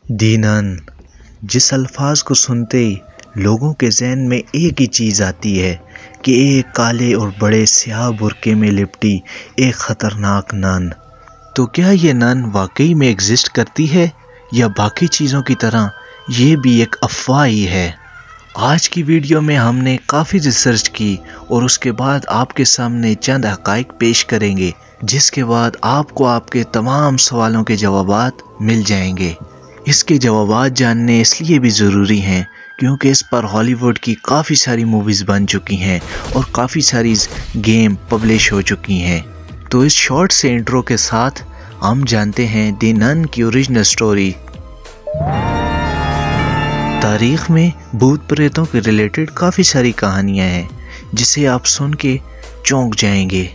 दी none. जिस अल्फाज को सुनते ही लोगों के जहन में एक ही चीज़ आती है कि एक काले और बड़े स्याह बुर्के में लिपटी एक ख़तरनाक नन। तो क्या ये नन वाकई में एग्जिस्ट करती है या बाकी चीज़ों की तरह ये भी एक अफवाह ही है? आज की वीडियो में हमने काफ़ी रिसर्च की और उसके बाद आपके सामने चंद हक़ाइक़ पेश करेंगे, जिसके बाद आपको आपके तमाम सवालों के जवाबात मिल जाएंगे। इसके जवाबात जानने इसलिए भी ज़रूरी हैं क्योंकि इस पर हॉलीवुड की काफ़ी सारी मूवीज़ बन चुकी हैं और काफ़ी सारी गेम पब्लिश हो चुकी हैं। तो इस शॉर्ट से इंट्रो के साथ हम जानते हैं दी नन की ओरिजिनल स्टोरी। तारीख़ में भूत प्रेतों के रिलेटेड काफ़ी सारी कहानियाँ हैं जिसे आप सुन के चौंक जाएंगे,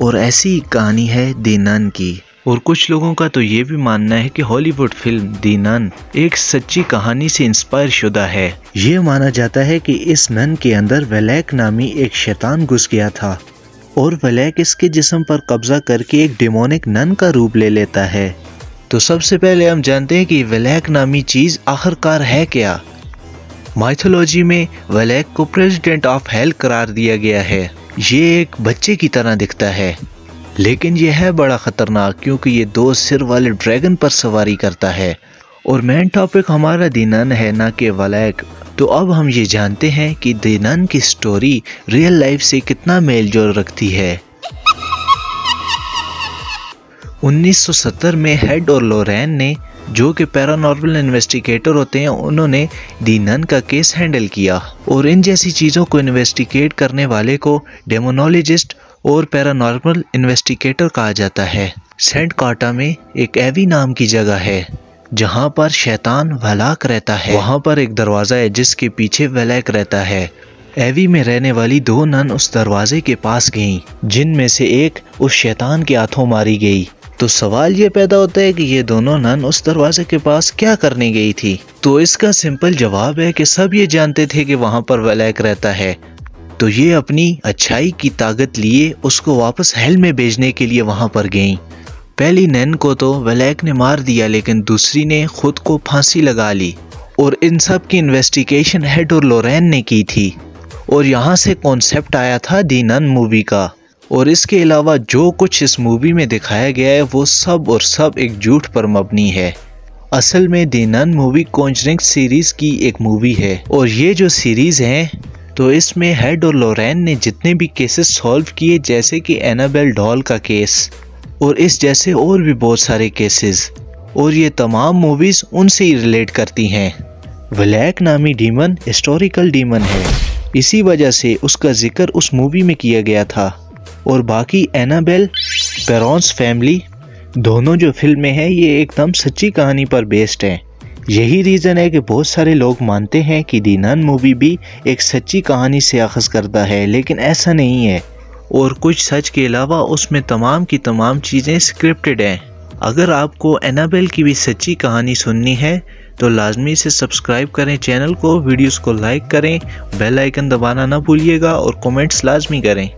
और ऐसी ही कहानी है दी नन की। और कुछ लोगों का तो ये भी मानना है कि हॉलीवुड फिल्म दी नन एक सच्ची कहानी से इंस्पायर शुदा है। ये माना जाता है कि इस नन के अंदर वेलैक नामी एक शैतान घुस गया था और वेलैक इसके जिस्म पर कब्जा करके एक डेमोनिक नन का रूप ले लेता है। तो सबसे पहले हम जानते हैं कि वेलैक नामी चीज़ आखिरकार है क्या। माइथोलॉजी में वेलैक को प्रेसिडेंट ऑफ हेल करार दिया गया है। ये एक बच्चे की तरह दिखता है, लेकिन यह है बड़ा ख़तरनाक क्योंकि ये 2 सिर वाले ड्रैगन पर सवारी करता है। और मेन टॉपिक हमारा दी नन है, ना कि वेलैक। तो अब हम ये जानते हैं कि दी नन की स्टोरी रियल लाइफ से कितना मेल जोल रखती है। 1970 में हेड और लोरेन ने, जो कि पैरानॉर्मल इन्वेस्टिगेटर होते हैं, उन्होंने दी नन का केस हैंडल किया। और इन जैसी चीज़ों को इन्वेस्टिगेट करने वाले को डेमोनोलॉजिस्ट और पैरानॉर्मल इन्वेस्टिगेटर कहा जाता है। सेंट कार्टा में एक एवी नाम की जगह है जहां पर शैतान वेलैक रहता है। वहां पर एक दरवाज़ा है जिसके पीछे वेलैक रहता है। एवी में रहने वाली 2 नन उस दरवाजे के पास गईं, जिनमें से एक उस शैतान के हाथों मारी गई। तो सवाल ये पैदा होता है कि ये दोनों नन उस दरवाजे के पास क्या करने गई थी। तो इसका सिंपल जवाब है कि सब ये जानते थे कि वहां पर वेलैक रहता है, तो ये अपनी अच्छाई की ताकत लिए उसको वापस हेल में भेजने के लिए वहां पर गईं। पहली नन को तो वेलैक ने मार दिया, लेकिन दूसरी ने खुद को फांसी लगा ली। और इन सब की इन्वेस्टिगेशन हेड और लोरेन ने की थी। और यहाँ से कॉन्सेप्ट आया था दी नन मूवी का। और इसके अलावा जो कुछ इस मूवी में दिखाया गया है वो सब और सब एक झूठ पर मबनी है। असल में दी नन मूवी कॉन्जरिंग सीरीज की एक मूवी है, और ये जो सीरीज है तो इसमें हेड और लोरेन ने जितने भी केसेस सॉल्व किए, जैसे कि एनाबेल डॉल का केस और इस जैसे और भी बहुत सारे केसेस, और ये तमाम मूवीज उनसे ही रिलेट करती हैं। वेलैक नामी डीमन हिस्टोरिकल डीमन है, इसी वजह से उसका जिक्र उस मूवी में किया गया था। और बाकी एनाबेल, पेरोन्स फैमिली, दोनों जो फिल्में हैं ये एकदम सच्ची कहानी पर बेस्ड हैं। यही रीज़न है कि बहुत सारे लोग मानते हैं कि दी नन मूवी भी एक सच्ची कहानी से अख़ज़ करता है, लेकिन ऐसा नहीं है। और कुछ सच के अलावा उसमें तमाम की तमाम चीज़ें स्क्रिप्टेड हैं। अगर आपको एनाबेल की भी सच्ची कहानी सुननी है तो लाजमी से सब्सक्राइब करें चैनल को, वीडियोस को लाइक करें, बेल आइकन दबाना ना भूलिएगा और कमेंट्स लाजमी करें।